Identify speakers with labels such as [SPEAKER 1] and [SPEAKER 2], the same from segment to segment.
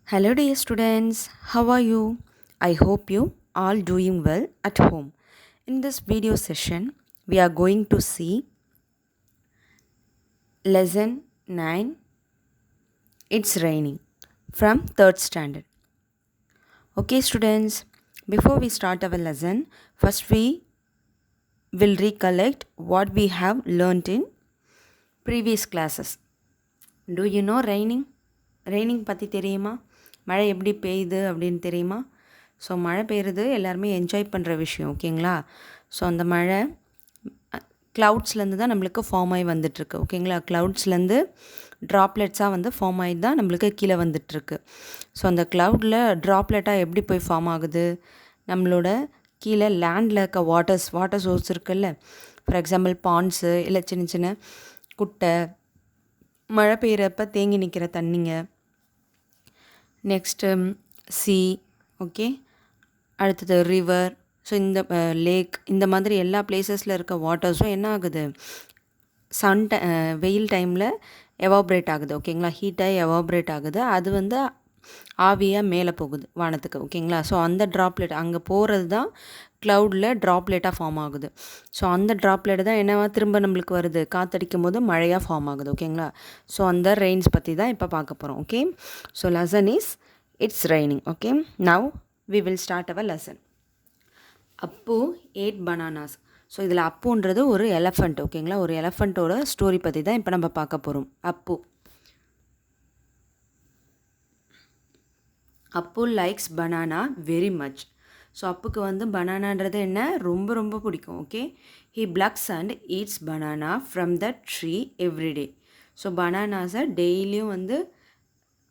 [SPEAKER 1] Hello dear students, how are you? I hope you all doing well at home. In this video session, we are going to see lesson 9, It's Raining from 3rd standard. Okay students, before we start our lesson, first we will recollect what we have learnt in previous classes. Do you know raining? Raining பற்றி தெரியுமா? மழை எப்படி பெய்யுது அப்படின்னு தெரியுமா? So மழை பெய்யுறது எல்லாருமே enjoy பண்ணுற விஷயம், ஓகேங்களா? ஸோ அந்த மழை க்ளவுட்ஸ்லேருந்து தான் நம்மளுக்கு ஃபார்ம் ஆகி வந்துட்டுருக்கு, ஓகேங்களா? க்ளவுட்ஸ்லேருந்து ட்ராப்லெட்ஸாக வந்து ஃபார்ம் ஆகி தான் நம்மளுக்கு கீழே வந்துட்டுருக்கு. ஸோ அந்த க்ளவுடில் ட்ராப்லெட்டாக எப்படி போய் ஃபார்ம் ஆகுது? நம்மளோட கீழே லேண்டில் இருக்க வாட்டர் சோர்ஸ் இருக்குல்ல, ஃபார் எக்ஸாம்பிள் பாண்ட்ஸு, இல்லை சின்ன சின்ன குட்டை, மழை பெய்கிறப்ப தேங்கி நிற்கிற தண்ணிங்க, நெக்ஸ்ட்டு சி, ஓகே, அடுத்தது ரிவர், ஸோ இந்த லேக், இந்த மாதிரி எல்லா பிளேசஸில் இருக்க வாட்டர்ஸும் என்ன ஆகுது, வெயில் டைமில் எவாப்ரேட் ஆகுது, ஓகேங்களா? ஹீட்டாகி எவாப்ரேட் ஆகுது. அது வந்து ஆவியாக மேலே போகுது வானத்துக்கு, ஓகேங்களா? ஸோ அந்த ட்ராப்லெட் அங்கே போகிறது தான் க்ளவுடில் ட்ராப்லெட்டாக ஃபார்ம் ஆகுது. ஸோ அந்த ட்ராப்லெட் தான் என்னவா திரும்ப நம்மளுக்கு வருது, காற்றடிக்கும் போது மழையாக ஃபார்ம் ஆகுது, ஓகேங்களா? ஸோ அந்த ரெயின்ஸ் பற்றி தான் இப்போ பார்க்க போகிறோம், okay? So lesson is it's raining, okay? Now we will start our lesson. Appu 8 bananas. So இதில் அப்புன்றது ஒரு எலஃபண்ட், ஓகேங்களா? ஒரு எலஃபண்ட்டோட ஸ்டோரி பற்றி தான் இப்போ நம்ம பார்க்க போகிறோம். Appu likes banana very much. So அப்புக்கு வந்து பனானான்றது என்ன, ரொம்ப ரொம்ப பிடிக்கும், okay? He plucks and eats banana from the tree everyday. So பனானாஸை டெய்லியும் வந்து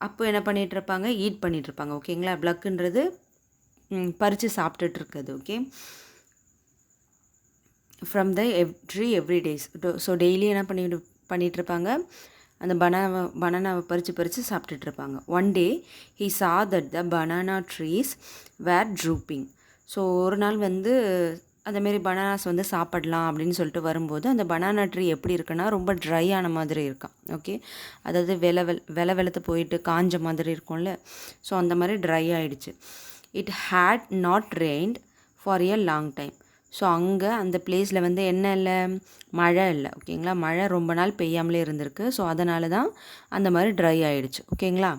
[SPEAKER 1] அப்பு என்ன பண்ணிகிட்ருப்பாங்க, ஈட் பண்ணிகிட்ருப்பாங்க, ஓகேங்களா? பிளக்குன்றது பறித்து சாப்பிட்டுட்ருக்குது, okay? From the tree every days. So daily என்ன பண்ணிகிட்ருப்பாங்க, அந்த பனானாவை பறித்து சாப்பிட்டுட்ருப்பாங்க. One day he saw that the banana trees were drooping. So ஒரு நாள் வந்து அந்தமாரி பனானாஸ் வந்து சாப்பிடலாம் அப்படின்னு சொல்லிட்டு வரும்போது அந்த பனானா ட்ரீ எப்படி இருக்குன்னா ரொம்ப ட்ரை ஆன மாதிரி இருக்கான், ஓகே? அதாவது வெளுத்து போயிட்டு காஞ்ச மாதிரி இருக்கும்ல, ஸோ அந்த மாதிரி ட்ரை ஆகிடுச்சு. It had not rained for a long time. So அங்கே அந்த பிளேஸில் வந்து என்ன இல்லை, மழை இல்லை, ஓகேங்களா? மழை ரொம்ப நாள் பெய்யாமலே இருந்திருக்கு. ஸோ அதனால தான் அந்த மாதிரி ட்ரை ஆகிடுச்சு, ஓகேங்களா?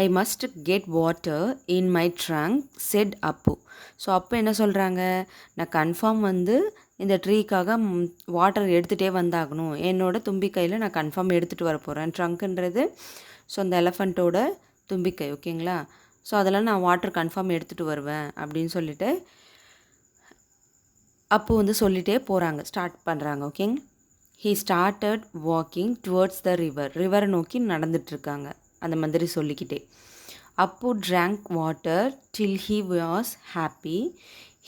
[SPEAKER 1] I must get water in my trunk said Appu. So அப்போ என்ன சொல்கிறாங்க, நான் கன்ஃபார்ம் வந்து இந்த ட்ரீக்காக வாட்டர் எடுத்துகிட்டே வந்தாகணும், என்னோட தும்பிக்கையில் நான் கன்ஃபார்ம் எடுத்துகிட்டு வர போகிறேன். ட்ரங்க்குன்றது ஸோ அந்த எலஃபண்ட்டோட தும்பிக்கை, ஓகேங்களா? ஸோ அதெல்லாம் நான் வாட்டர் கன்ஃபார்ம் எடுத்துகிட்டு வருவேன் அப்படின்னு சொல்லிட்டு அப்போ வந்து சொல்லிகிட்டே போகிறாங்க, ஸ்டார்ட் பண்ணுறாங்க, ஓகேங்க? He started walking towards the ரிவரை நோக்கி நடந்துட்டுருக்காங்க அந்த மாதிரி சொல்லிக்கிட்டே. Appu drank water till he was happy.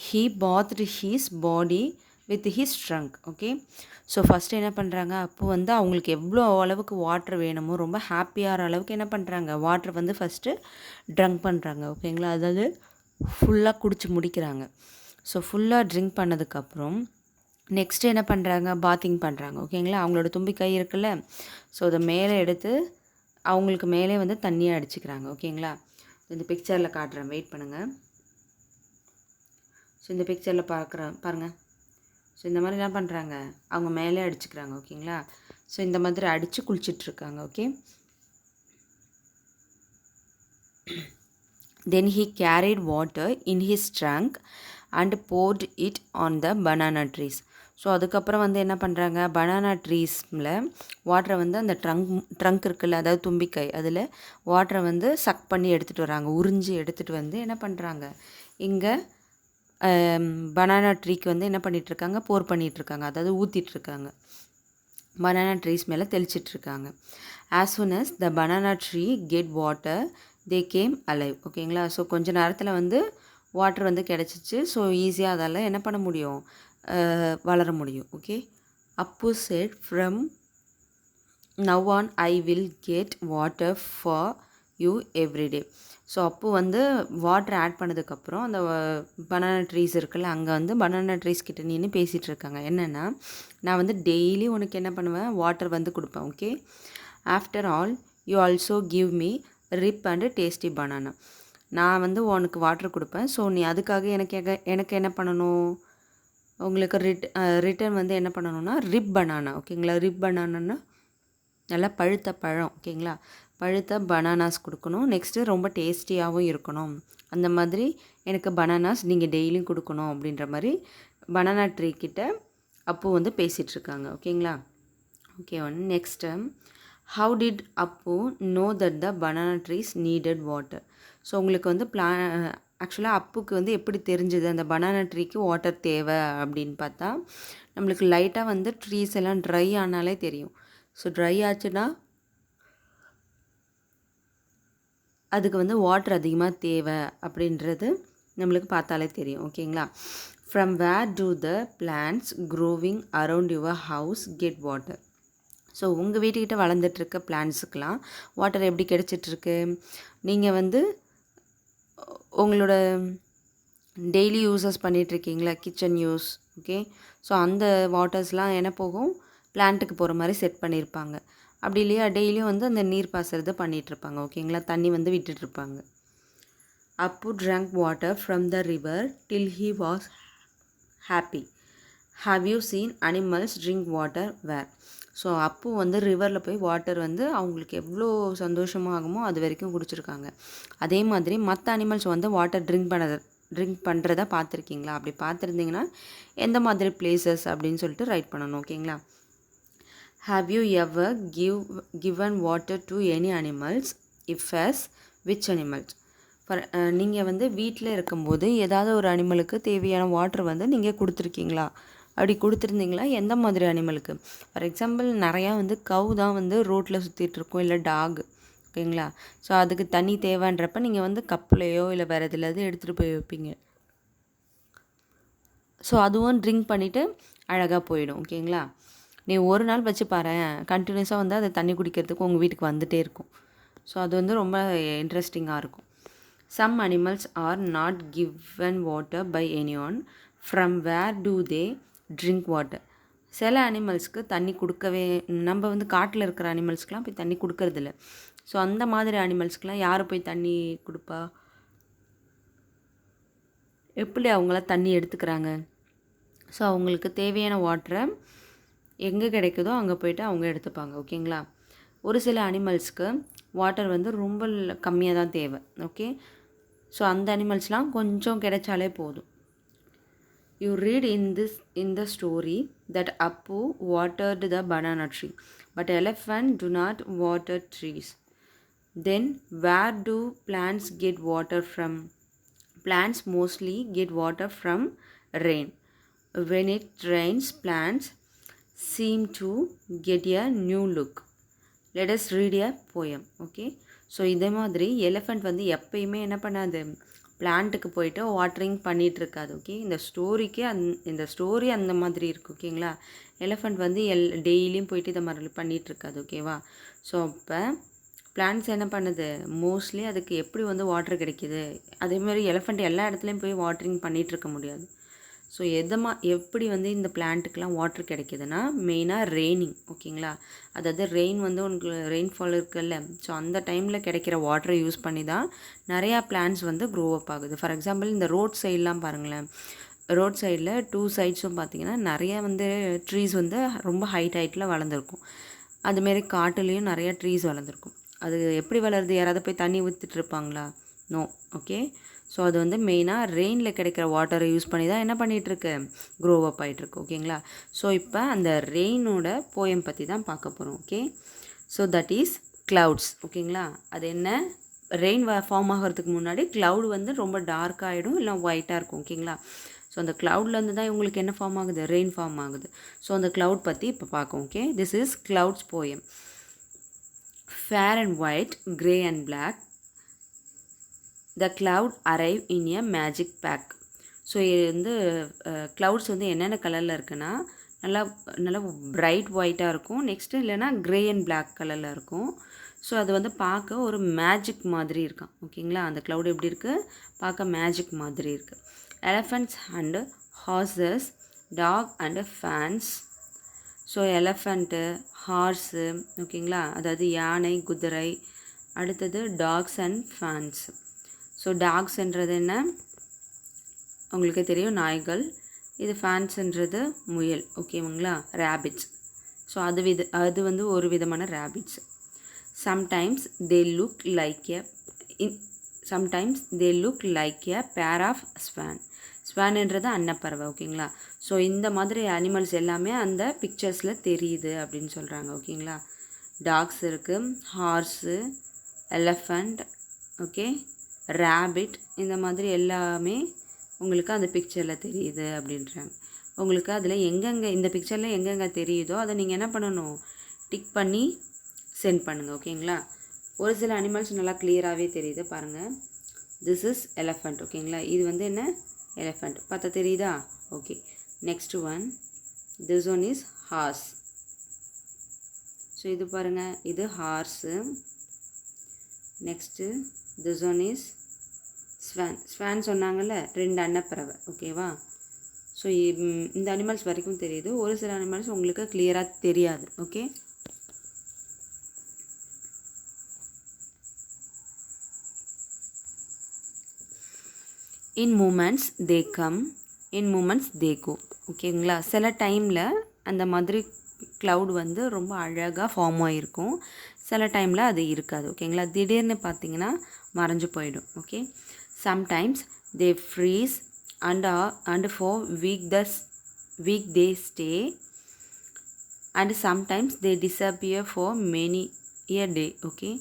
[SPEAKER 1] He bathed his body with his trunk, okay? So first என்ன பண்ணுறாங்க, அப்போ வந்து அவங்களுக்கு எவ்வளோ அளவுக்கு வாட்டர் வேணுமோ ரொம்ப ஹாப்பியாகிற அளவுக்கு என்ன பண்ணுறாங்க, வாட்டர் வந்து ஃபஸ்ட்டு ட்ரங்க் பண்ணுறாங்க, ஓகேங்களா? அதாவது ஃபுல்லாக குடிச்சு முடிக்கிறாங்க. ஸோ ஃபுல்லாக ட்ரிங்க் பண்ணதுக்கப்புறம் நெக்ஸ்ட்டு என்ன பண்ணுறாங்க, பாத்திங் பண்ணுறாங்க, ஓகேங்களா? அவங்களோட தும்பிக்கை இருக்குல்ல, ஸோ அதை மேலே எடுத்து அவங்களுக்கு மேலே வந்து தண்ணியாக அடிச்சுக்கிறாங்க, ஓகேங்களா? இந்த பிக்சரில் காட்டுறேன், வெயிட் பண்ணுங்கள். ஸோ இந்த பிக்சரில் பாருங்கள். ஸோ இந்த மாதிரி என்ன பண்ணுறாங்க, அவங்க மேலே அடிச்சுக்கிறாங்க, ஓகேங்களா? ஸோ இந்த மாதிரி அடித்து குளிச்சிட்ருக்காங்க, okay? Then he carried water in his trunk and poured it on the banana trees. So அதுக்கப்புறம் வந்து என்ன பண்ணுறாங்க, பனானா ட்ரீஸில் வாட்டரை வந்து அந்த ட்ரங்க் இருக்குல்ல, அதாவது தும்பிக்கை, அதில் வாட்டரை வந்து சக் பண்ணி எடுத்துகிட்டு வராங்க, உறிஞ்சி எடுத்துகிட்டு வந்து என்ன பண்ணுறாங்க, இங்கே பனானா ட்ரீக்கு வந்து என்ன பண்ணிகிட்ருக்காங்க, போர் பண்ணிகிட்ருக்காங்க, அதாவது ஊற்றிட்டுருக்காங்க, பனானா ட்ரீஸ் மேலே தெளிச்சிட்ருக்காங்க. As soon as the banana tree get water they came alive, ஓகேங்களா? ஸோ கொஞ்ச நேரத்தில் வந்து வாட்டர் வந்து கிடச்சிச்சு. ஸோ ஈஸியாக அதால் என்ன பண்ண முடியும், வளர முடியும், okay? Appu said from now on I will get water for you everyday. So அப்போ வந்து வாட்டர் ஆட் பண்ணதுக்கப்புறம் அந்த பனானா ட்ரீஸ் இருக்குல்ல, அங்கே வந்து பனானா ட்ரீஸ் கிட்ட நின்று பேசிகிட்டு இருக்காங்க. என்னென்னா, நான் வந்து டெய்லி உனக்கு என்ன பண்ணுவேன், வாட்டர் வந்து கொடுப்பேன், okay? After all you also give me ripe and tasty banana. நான் வந்து உனக்கு வாட்டர் கொடுப்பேன். ஸோ நீ அதுக்காக எனக்கு என்ன பண்ணணும், உங்களுக்கு ரிட்டர்ன் வந்து என்ன பண்ணணும்னா ரிப் பனானா. ஓகேங்களா, ரிப் பனானான்னா நல்லா பழுத்த பழம். ஓகேங்களா, பழுத்த பனானாஸ் கொடுக்கணும். நெக்ஸ்ட்டு ரொம்ப டேஸ்டியாகவும் இருக்கணும். அந்த மாதிரி எனக்கு பனானாஸ் நீங்கள் டெய்லியும் கொடுக்கணும் அப்படின்ற மாதிரி பனானா ட்ரீ கிட்ட அப்பு வந்து பேசிகிட்ருக்காங்க. ஓகேங்களா. Okay, next how did Appu know that the banana trees needed water. So உங்களுக்கு வந்து ஆக்சுவலாக அப்புக்கு வந்து எப்படி தெரிஞ்சுது அந்த பனானா ட்ரீக்கு வாட்டர் தேவை அப்படின்னு பார்த்தா, நம்மளுக்கு லைட்டாக வந்து ட்ரீஸ் எல்லாம் ட்ரை ஆனாலே தெரியும். ஸோ ட்ரை ஆச்சுன்னா அதுக்கு வந்து வாட்டர் அதிகமாக தேவை அப்படின்றது நம்மளுக்கு பார்த்தாலே தெரியும். ஓகேங்களா. From where do the plants growing around your house get water. So உங்கள் வீட்டுக்கிட்ட வளர்ந்துட்டுருக்க பிளான்ட்ஸுக்கெலாம் வாட்டர் எப்படி கிடச்சிட்ருக்கு, நீங்கள் வந்து உங்களோட டெய்லி யூஸஸ் பண்ணிகிட்ருக்கீங்களா, கிச்சன் யூஸ். ஓகே, ஸோ அந்த வாட்டர்ஸ்லாம் என்ன போகும், பிளான்ட்டுக்கு போகிற மாதிரி செட் பண்ணியிருப்பாங்க. அப்படி இல்லையா டெய்லியும் வந்து அந்த நீர் பாசறது பண்ணிகிட்ருப்பாங்க. ஓகேங்களா, தண்ணி வந்து விட்டுட்ருப்பாங்க. Appu drank water from the river till he was happy. Have you seen animals drink water where. So Appu வந்து ரிவரில் போய் வாட்டர் வந்து அவங்களுக்கு எவ்வளோ சந்தோஷமாகுமோ அது வரைக்கும் குடிச்சிருக்காங்க. அதே மாதிரி மற்ற அனிமல்ஸ் வந்து வாட்டர் ட்ரிங்க் பண்ணுறத பார்த்துருக்கீங்களா? அப்படி பார்த்துருந்தீங்கன்னா எந்த மாதிரி பிளேசஸ் அப்படின்னு சொல்லிட்டு ரைட் பண்ணணும். ஓகேங்களா. Have you ever given water to any animals, if yes which animals. நீங்கள் வந்து வீட்டில் இருக்கும்போது ஏதாவது ஒரு அனிமலுக்கு தேவையான வாட்டர் வந்து நீங்கள் கொடுத்துருக்கீங்களா? அப்படி கொடுத்துருந்தீங்களா எந்த மாதிரி அனிமலுக்கு? ஃபார் எக்ஸாம்பிள் நிறையா வந்து கவு தான் வந்து ரோட்டில் சுற்றிட்டுருக்கோம், இல்லை டாக். ஓகேங்களா. ஸோ அதுக்கு தண்ணி தேவைன்றப்ப நீங்கள் வந்து கப்புலையோ இல்லை வேறு எதுலையாவது எடுத்துகிட்டு போய் வைப்பீங்க. ஸோ அதுவும் ட்ரிங்க் பண்ணிவிட்டு அழகாக போயிடும். ஓகேங்களா. நீ ஒரு நாள் வச்சு பாரேன், கண்டினியூஸாக வந்து அதை தண்ணி குடிக்கிறதுக்கு உங்கள் வீட்டுக்கு வந்துகிட்டே இருக்கும். ஸோ அது வந்து ரொம்ப இன்ட்ரெஸ்டிங்காக இருக்கும். Some animals are not given water by anyone. From where do they drink water? சில அனிமல்ஸ்க்கு தண்ணி கொடுக்கவே, நம்ம வந்து காட்டில் இருக்கிற அனிமல்ஸ்க்கெலாம் போய் தண்ணி கொடுக்கறதில்ல. ஸோ அந்த மாதிரி அனிமல்ஸ்க்கெலாம் யார் போய் தண்ணி கொடுப்பா? எப்படி அவங்களாம் தண்ணி எடுத்துக்கிறாங்க? ஸோ அவங்களுக்கு தேவையான வாட்டரை எங்கே கிடைக்குதோ அங்கே போய்ட்டு அவங்க எடுத்துப்பாங்க. ஓகேங்களா. ஒரு சில அனிமல்ஸ்க்கு வாட்டர் வந்து ரொம்ப கம்மியாக தான் தேவை. ஓகே, ஸோ அந்த அனிமல்ஸ்லாம் கொஞ்சம் கிடைச்சாலே போதும். You read in the story that Appu watered the banana tree, but elephants do not water trees. Then where do plants get water from? Plants mostly get water from rain. When it rains, plants seem to get a new look. Let us read a poem. Okay, so இதே மாதிரி elephant வந்து எப்பயுமே என்ன பண்ணாது, பிளான்ட்டுக்கு போயிட்டு watering பண்ணிகிட்ருக்காது. Okay, இந்த story அந்த மாதிரி இருக்குது. ஓகேங்களா. எலிஃபண்ட் வந்து டெய்லியும் போயிட்டு இதை மாதிரி பண்ணிகிட்ருக்காது. ஓகேவா. ஸோ இப்போ பிளான்ட்ஸ் என்ன பண்ணுது, மோஸ்ட்லி அதுக்கு எப்படி வந்து வாட்டர் கிடைக்கிது, அதேமாதிரி எலிஃபண்ட் எல்லா இடத்துலையும் போய் வாட்டரிங் பண்ணிகிட்ருக்க முடியாது. ஸோ எப்படி வந்து இந்த பிளான்ட்டுக்கெலாம் வாட்டர் கிடைக்கிதுன்னா மெயினாக ரெய்னிங். ஓகேங்களா. அதாவது ரெயின் வந்து உங்களுக்கு ரெயின்ஃபால் இருக்குல்ல, ஸோ அந்த டைமில் கிடைக்கிற வாட்டரை யூஸ் பண்ணி தான் நிறையா பிளான்ட்ஸ் வந்து க்ரோ அப் ஆகுது. ஃபார் எக்ஸாம்பிள் இந்த ரோட் சைட்லாம் பாருங்களேன், ரோட் சைடில் 2 சைட்ஸும் பார்த்திங்கன்னா நிறையா வந்து ட்ரீஸ் வந்து ரொம்ப ஹைட்டில் வளர்ந்துருக்கும். அதுமாரி காட்டுலேயும் நிறையா ட்ரீஸ் வளர்ந்துருக்கும். அது எப்படி வளருது, யாராவது போய் தண்ணி ஊற்றிட்டுருப்பாங்களா? நோ. ஓகே, ஸோ அது வந்து மெயினாக ரெயினில் கிடைக்கிற வாட்டரை யூஸ் பண்ணி தான் என்ன பண்ணிகிட்ருக்கு, க்ரோ அப் ஆகிட்டுருக்கு. ஓகேங்களா. ஸோ இப்போ அந்த ரெயினோட போயம் பற்றி தான் பார்க்க போகிறோம். Okay, so that is clouds. ஓகேங்களா. அது என்ன, ரெயின் ஃபார்ம் ஆகிறதுக்கு முன்னாடி க்ளவுட் வந்து ரொம்ப டார்க் ஆகிடும், இல்லை ஒயிட்டாக இருக்கும். ஓகேங்களா. ஸோ அந்த க்ளவுட்லேருந்து தான் உங்களுக்கு என்ன ஃபார்ம் ஆகுது, ரெயின் ஃபார்ம் ஆகுது. ஸோ அந்த க்ளவுட் பற்றி இப்போ பார்க்கும். Okay, this is clouds poem. Fair and white, grey and black, the cloud arrive in a magic pack. So இது வந்து க்ளவுட்ஸ் வந்து என்னென்ன கலரில் இருக்குன்னா நல்லா பிரைட் ஒயிட்டாக இருக்கும். நெக்ஸ்ட்டு இல்லைனா க்ரே அண்ட் பிளாக் கலரில் இருக்கும். ஸோ அது வந்து பார்க்க ஒரு மேஜிக் மாதிரி இருக்கான். ஓகேங்களா. அந்த க்ளவுட் எப்படி இருக்குது, பார்க்க மேஜிக் மாதிரி இருக்குது. Elephants and horses, dog and fans. So elephant, horse, ஓகேங்களா, அதாவது யானை, குதிரை. அடுத்தது டாக்ஸ் அண்ட் ஃபேன்ஸ். ஸோ டாக்ஸ்ன்றது என்ன, உங்களுக்கு தெரியும், நாய்கள். இது ஃபேன்ஸ்ன்றது முயல், ஓகேங்களா, ரேபிட்ஸ். ஸோ அது வந்து ஒரு விதமான rabbits. Sometimes they look like a pair of Swan. ஸ்வான்ன்றது அன்னப்பறவை, ஓகேங்களா. ஸோ இந்த மாதிரி அனிமல்ஸ் எல்லாமே அந்த பிக்சர்ஸில் தெரியுது அப்படின்னு சொல்கிறாங்க, ஓகேங்களா. டாக்ஸ் இருக்குது, ஹார்ஸு, எலஃபண்ட், ஓகே, ரேபிட், இந்த மாதிரி எல்லாமே உங்களுக்கு அந்த பிக்சரில் தெரியுது அப்படின்றாங்க. உங்களுக்கு அதில் எங்கெங்கே இந்த பிக்சரில் எங்கெங்கே தெரியுதோ அதை நீங்கள் என்ன பண்ணணும், டிக் பண்ணி சென்ட் பண்ணுங்கள், ஓகேங்களா. ஒரு சில அனிமல்ஸ் நல்லா கிளியராகவே தெரியுது பாருங்கள். திஸ் இஸ் எலஃபண்ட், ஓகேங்களா. இது வந்து என்ன, எலஃபண்ட் பார்த்தா தெரியுதா, okay. Next one, this one is horse. So இது பாருங்கள், இது horse. Next this one is swan. Swan சொன்னாங்கல்ல, 2 அன்னப்பறவை, ஓகேவா. ஸோ இந்த அனிமல்ஸ் வரைக்கும் தெரியுது. ஒரு சில அனிமல்ஸ் உங்களுக்கு கிளியராக தெரியாது, okay. In moments they come, in moments they go, ஓகேங்களா. சில டைமில் அந்த மாதிரி க்ளவுட் வந்து ரொம்ப அழகாக ஃபார்ம் ஆகிருக்கும், சில டைமில் அது இருக்காது, ஓகேங்களா. திடீர்னு பார்த்தீங்கன்னா மறைஞ்சு போயிடும், okay. Sometimes they freeze and for week they stay, and sometimes they disappear for many a day, okay.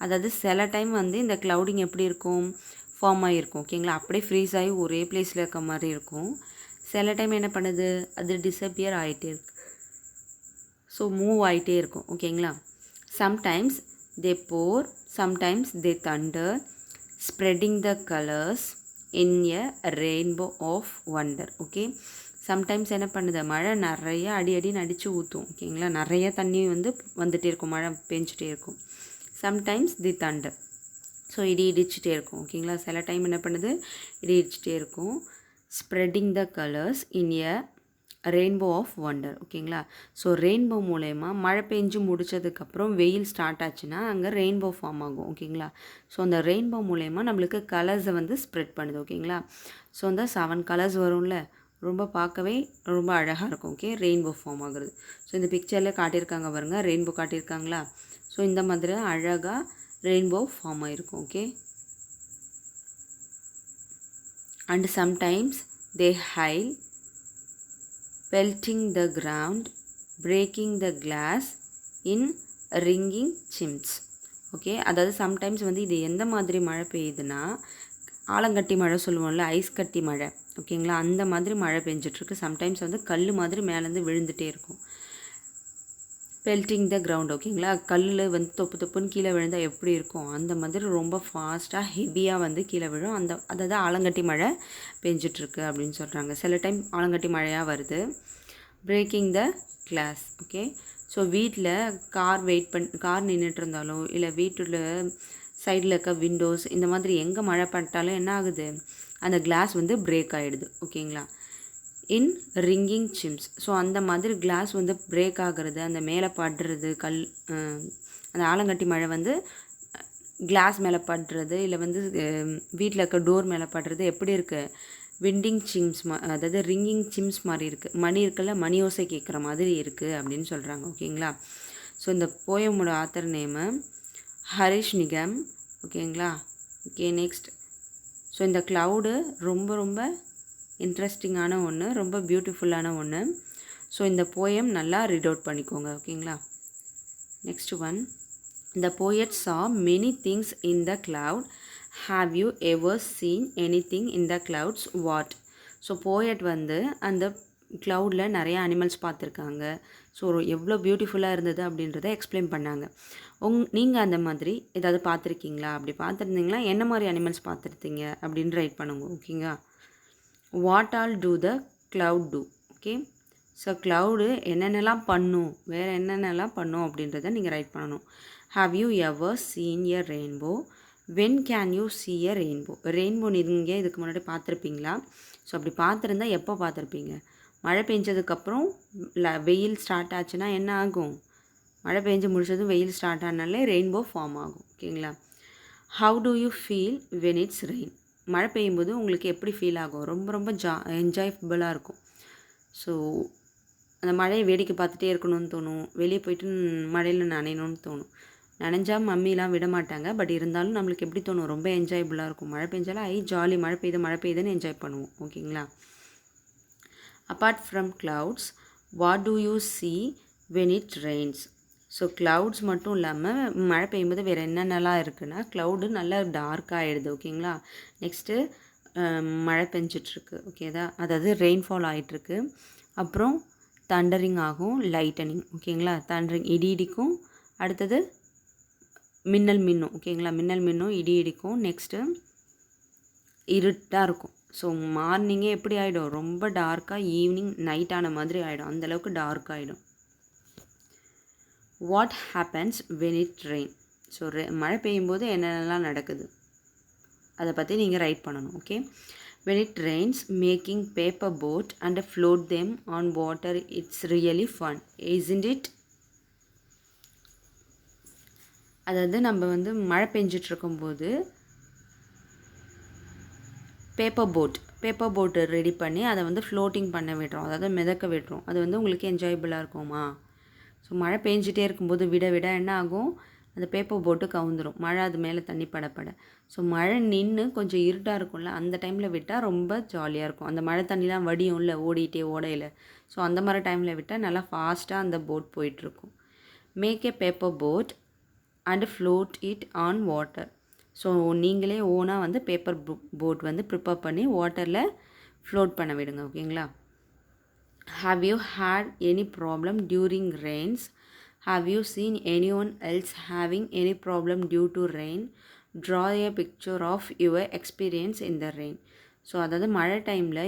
[SPEAKER 1] அதாவது சில டைம் வந்து இந்த க்ளவுடிங் எப்படி இருக்கும், ஃபார்ம் ஆகிருக்கும், ஓகேங்களா. அப்படியே ஃப்ரீஸ் ஆகி ஒரே பிளேஸில் இருக்க மாதிரி இருக்கும். சில டைம் என்ன பண்ணுது, அது டிஸப்பியர் ஆகிட்டே இருக்கு, ஸோ மூவ் ஆகிட்டே இருக்கும், ஓகேங்களா. Sometimes they pour, sometimes they thunder, spreading the colours in a rainbow of wonder, okay. Sometimes என்ன பண்ணுது, மழை நிறைய அடி நடித்து ஊற்றும், ஓகேங்களா. நிறைய தண்ணி வந்து வந்துகிட்டே இருக்கும், மழை பெஞ்சிட்டே இருக்கும். சம்டைம்ஸ் தி தண்டர், ஸோ இடிச்சிட்டே இருக்கும், ஓகேங்களா. சில டைம் என்ன பண்ணுது, இடிச்சிட்டே இருக்கும். Spreading the colours in a rainbow of wonder, ஓகேங்களா. ஸோ ரெயின்போ மூலயமா மழை பெஞ்சு முடித்ததுக்கப்புறம் வெயில் ஸ்டார்ட் ஆச்சுன்னா அங்கே ரெயின்போ ஃபார்ம் ஆகும், ஓகேங்களா. ஸோ அந்த ரெயின்போ மூலயமா நம்மளுக்கு கலர்ஸை வந்து ஸ்ப்ரெட் பண்ணுது, ஓகேங்களா. ஸோ அந்த 7 கலர்ஸ் வரும்ல, ரொம்ப பார்க்கவே ரொம்ப அழகாக இருக்கும், ஓகே. ரெயின்போ ஃபார்ம் ஆகுறது. ஸோ இந்த பிக்சரில் காட்டியிருக்காங்க பாருங்கள், ரெயின்போ காட்டியிருக்காங்களா. ஸோ இந்த மாதிரி அழகாக ரெயின்போ ஃபார்ம் ஆகிருக்கும், okay. And sometimes they hail, pelting the ground, breaking the glass in ringing chimes, okay. அதாவது சம்டைம்ஸ் வந்து இது எந்த மாதிரி மழை பெய்யுதுன்னா, ஆலங்கட்டி மழை சொல்லுவோம்ல, ஐஸ் கட்டி மழை, ஓகேங்களா. அந்த மாதிரி மழை பெஞ்சிட்ருக்கு. சம்டைம்ஸ் வந்து கல் மாதிரி மேலேருந்து விழுந்துகிட்டே இருக்கும். பெல்ட்டிங் த கிரவுண்ட், ஓகேங்களா. கல் வந்து தொப்பு தொப்புன்னு கீழே விழுந்தால் எப்படி இருக்கும், அந்த மாதிரி ரொம்ப ஃபாஸ்ட்டாக ஹெவியாக வந்து கீழே விழும். அதாவது ஆலங்கட்டி மழை பெஞ்சிட்ருக்கு அப்படின்னு சொல்கிறாங்க. சில டைம் ஆலங்கட்டி மழையாக வருது. Breaking the glass, okay. So வீட்டில் கார் நின்றுட்டு இருந்தாலோ, இல்லை வீட்டில் சைடில் இருக்க விண்டோஸ், இந்த மாதிரி எங்கே மழை பட்டாலும் என்ன ஆகுது, அந்த கிளாஸ் வந்து பிரேக் ஆகிடுது, ஓகேங்களா. இன் ரிங்கிங் சிம்ஸ், ஸோ அந்த மாதிரி கிளாஸ் வந்து பிரேக் ஆகிறது, அந்த மேலே படுறது, அந்த ஆலங்கட்டி மழை வந்து கிளாஸ் மேலே படுறது, இல்லை வந்து வீட்டில் இருக்க டோர் மேலே படுறது எப்படி இருக்குது, விண்டிங் சிம்ஸ் அதாவது ரிங்கிங் சிம்ஸ் மாதிரி இருக்குது. மணி இருக்குல்ல, மணி ஓசை கேட்குற மாதிரி இருக்குது அப்படின்னு சொல்கிறாங்க, ஓகேங்களா. ஸோ இந்த போயமோட ஆத்தர் நேமு ஹரிஷ் நிகம், ஓகேங்களா. Okay, next. ஸோ இந்த க்ளவுடு ரொம்ப ரொம்ப இன்ட்ரெஸ்டிங்கான ஒன்று, ரொம்ப பியூட்டிஃபுல்லான ஒன்று. ஸோ இந்த போயம் நல்லா ரீட் அவுட் பண்ணிக்கோங்க, ஓகேங்களா. Next one, the poet saw many things in the cloud. Have you ever seen anything in the clouds? What? So poet வந்து அந்த க்ளவுடில் நிறைய அனிமல்ஸ் பார்த்துருக்காங்க. ஸோ எவ்வளோ பியூட்டிஃபுல்லாக இருந்தது அப்படின்றத எக்ஸ்பிளைன் பண்ணாங்க. நீங்கள் அந்த மாதிரி ஏதாவது பார்த்துருக்கீங்களா? அப்படி பார்த்துருந்தீங்களா என்ன மாதிரி அனிமல்ஸ் பார்த்துருந்தீங்க அப்படின்னு ரைட் பண்ணுங்க, ஓகேங்களா. What all do the cloud do, okay. So cloud என்னென்னலாம் பண்ணும், வேறு என்னென்னலாம் பண்ணும் அப்படின்றத நீங்கள் ரைட் பண்ணணும். Have you ever seen a rainbow? When can you see a rainbow? Rainbow நீங்கள் இதுக்கு முன்னாடி பார்த்துருப்பீங்களா? ஸோ அப்படி பார்த்துருந்தா எப்போ பார்த்துருப்பீங்க? மழை பெஞ்சதுக்கப்புறம் வெயில் ஸ்டார்ட் ஆச்சுன்னா என்ன ஆகும்? மழை பெஞ்சு முடிச்சதும் வெயில் ஸ்டார்ட் ஆனாலே ரெயின்போ ஃபார்ம் ஆகும். ஓகேங்களா? How to you feel when it's rain? மழை பெய்யும்போது உங்களுக்கு எப்படி ஃபீல் ஆகும்? ரொம்ப ரொம்ப என்ஜாயபுளாக இருக்கும். ஸோ அந்த மழையை வேடிக்கை பார்த்துட்டே இருக்கணும்னு தோணும். வெளியே போயிட்டு மழையில் நனையணும்னு தோணும். நனைஞ்சா மம்மிலாம் விட மாட்டாங்க. பட் இருந்தாலும் நம்மளுக்கு எப்படி தோணும்? ரொம்ப என்ஜாயபுளாக இருக்கும். மழை பெஞ்சாலும் ஜாலி, மழை பெய்யுதுன்னு என்ஜாய் பண்ணுவோம். ஓகேங்களா? Apart from clouds, what to you see when it rains? So clouds மட்டும் இல்லாமல் மழை பெய்யும்போது வேறு என்னென்னலாம் இருக்குன்னா, க்ளவுடு நல்லா டார்க்காக ஆகிடுது. ஓகேங்களா? நெக்ஸ்ட்டு மழை பெஞ்சிட்ருக்கு. ஓகேதா? அதாவது ரெயின்ஃபால் ஆகிட்டுருக்கு. அப்புறம் தண்டரிங் ஆகும், லைட்டனிங். ஓகேங்களா? தண்டரிங் இடி இடிக்கும். அடுத்தது மின்னல் மின்னும். ஓகேங்களா? மின்னல் மின்னும், இடி இடிக்கும். நெக்ஸ்ட்டு இருட்டாக இருக்கும். ஸோ மார்னிங்கே எப்படி ஆகிடும்? ரொம்ப டார்க்காக, ஈவினிங் நைட் ஆன மாதிரி ஆகிடும். அந்தளவுக்கு டார்க் ஆகிடும். What happens when it rain? So மழை பெய்யும்போது என்னென்னலாம் நடக்குது அதை பற்றி நீங்கள் ரைட் பண்ணணும். Okay. When it Reigns, making paper boat and float them on water, it's really fun, isn't it? அதாவது நம்ம வந்து மழை பெஞ்சிட்ருக்கும்போது பேப்பர் போட்டு ரெடி பண்ணி அதை வந்து ஃப்ளோட்டிங் பண்ண விடுறோம், அதாவது மிதக்க விடுறோம். அது வந்து உங்களுக்கு என்ஜாயபுளாக இருக்குமா? ஸோ மழை பெஞ்சிட்டே இருக்கும்போது விட என்ன ஆகும்? அந்த பேப்பர் போட்டு கவுந்துடும், மழை அது மேலே தண்ணி படப்பட. ஸோ மழை நின்று கொஞ்சம் இருட்டாக இருக்கும்ல, அந்த டைமில் விட்டால் ரொம்ப ஜாலியாக இருக்கும். அந்த மழை தண்ணிலாம் வடியும்ல ஓடிட்டே ஓடையில். ஸோ அந்த மாதிரி டைமில் விட்டால் நல்லா ஃபாஸ்ட்டாக அந்த போட் போயிட்டுருக்கும். Make a paper boat and float it on water. So நீங்களே ஓனாக வந்து பேப்பர் போட் வந்து ப்ரிப்பேர் பண்ணி வாட்டரில் ஃப்ளோட் பண்ண விடுங்க. ஓகேங்களா? Have you had any problem during rains? Have you seen anyone else having any problem due to rain? Draw a picture of your experience in the rain. So அதாவது மழை டைமில்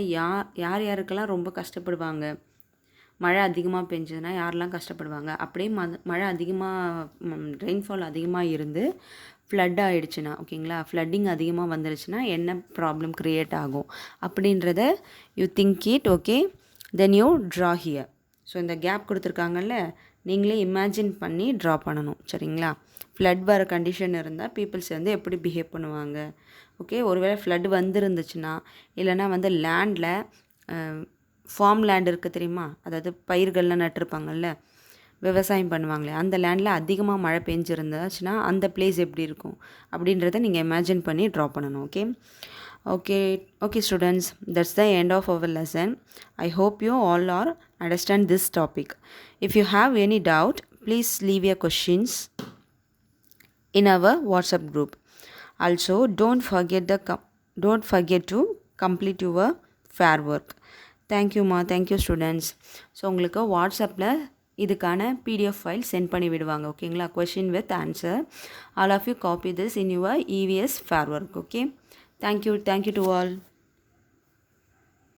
[SPEAKER 1] யாருக்கெல்லாம் ரொம்ப கஷ்டப்படுவாங்க, மழை அதிகமாக பெஞ்சதுன்னா யாரெல்லாம் கஷ்டப்படுவாங்க, அப்படியே மழை அதிகமாக ரெயின்ஃபால் அதிகமாக இருந்து ஃப்ளட் ஆகிடுச்சுன்னா, ஓகேங்களா, ஃப்ளட்டிங் அதிகமாக வந்துடுச்சுன்னா என்ன ப்ராப்ளம் க்ரியேட் ஆகும் அப்படின்றத you think it. Okay, then you draw here. So இந்த கேப் கொடுத்துருக்காங்கல்ல, நீங்களே இமேஜின் பண்ணி ட்ரா பண்ணணும். சரிங்களா? ஃப்ளட் வர கண்டிஷன் இருந்தால் பீப்புள்ஸ் வந்து எப்படி பிஹேவ் பண்ணுவாங்க. ஓகே, ஒருவேளை ஃப்ளட் வந்துருந்துச்சுன்னா, இல்லைனா வந்து லேண்டில் ஃபார்ம் லேண்ட் இருக்குது தெரியுமா, அதாவது பயிர்கள்லாம் நட்டுருப்பாங்கல்ல, விவசாயம் பண்ணுவாங்களே, அந்த லேண்டில் அதிகமாக மழை பெஞ்சிருந்துச்சுன்னா அந்த பிளேஸ் எப்படி இருக்கும் அப்படின்றத நீங்கள் இமேஜின் பண்ணி ட்ரா பண்ணணும். Okay students, that's the end of our lesson. I hope you all are understand this topic. If you have any doubt, please leave your questions in our WhatsApp group. Also, don't forget to complete your fair work. Thank you ma, thank you students. So உங்களுக்கு வாட்ஸ்அப்பில் இதுக்கான PDF file sent பண்ணி விடுவாங்க. ஓகேங்களா? Question with answer. All of you copy this in your EVS fair work. Okay. Thank you to all.